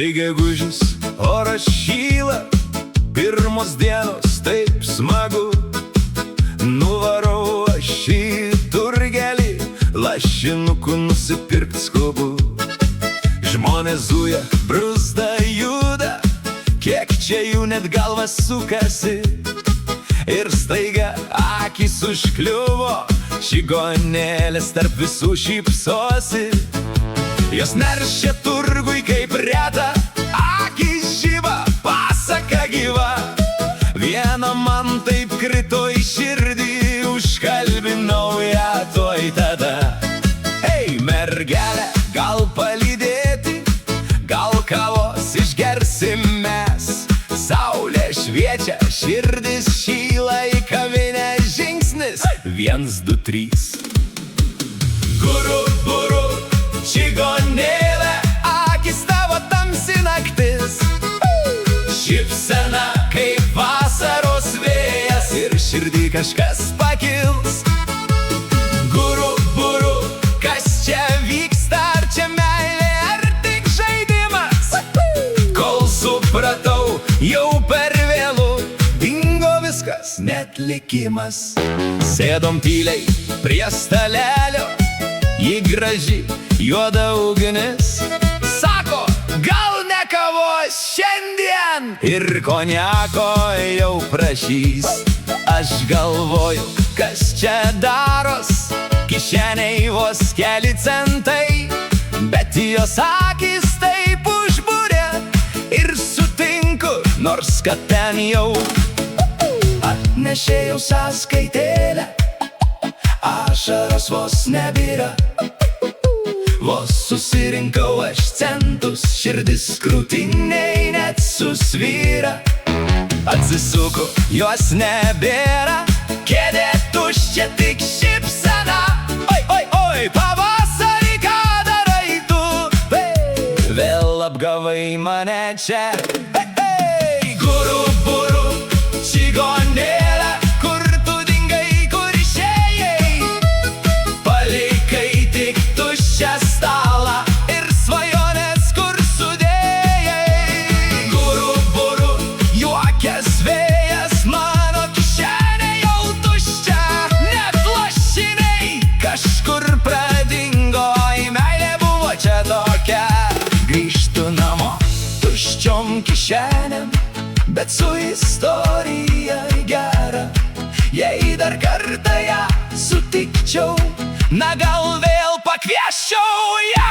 Štai gegužis, oras šyla, pirmos dienos taip smagu. Nuvarau aš į turgelį, lašinukų nusipirkt skubu. Žmonės zuja, bruzda juda, kiek čia jų net galvas sukasi. Ir staiga akys užkliuvo, čigonėlės tarp visų šypsosi. Jos neršia turgui kaip reta, akys žiba, pasaka gyva. Viena man taip krito į širdį, užkalbinau ją tuoj tada. Hei, mergelė, gal palydėti, gal kavos išgersim mes. Saulė šviečia, širdis šyla, į kavinę žingsnis, 1, 2, 3. Guru, buru, čigonėlė, akis tavo tamsi naktis. Šypsena kaip vasaros vėjas ir širdį kažkas pakils. Guru, buru, kas čia vyksta, ar čia meilė, ar tik žaidimas? Kol supratau, jau per vėlu, dingo viskas, net likimas. Sėdom tyliai prie stalelio, ji graži, juoda ugnis. Sako, gal ne kavos šiandien, ir konjako jau prašys. Aš galvoju, kas čia daros, kišeniai vos keli centai, bet jos akys taip užbūrė ir sutinku, nors kad ten jau atnešė jau sąskaitėlę. Ašaros vos nebyra, vos susirinkau aš centus, širdis krūtiniai net susvyra. Atsisuku, jos nebėra, kėdė tuščia, tik šypsena. Oi, oi, oi, pavasarį ką darai tu? Vėl apgavai mane čia. Guru, buru, čigonėlė, kur tu dingai, kur išėjai? Palikai tik tuščią stalą ir svajonės, kur sudėjai. Guru, buru, juokės vėjas, mano kišenė jau tuščia. Net lašiniai kažkur pradingo, į meilė buvo čia tokia. Grįžtu namo tuščiom kišenėm, bet su istorija gera. Jei dar kartą ją sutikčiau, na gal vėl pakviesčiau ją.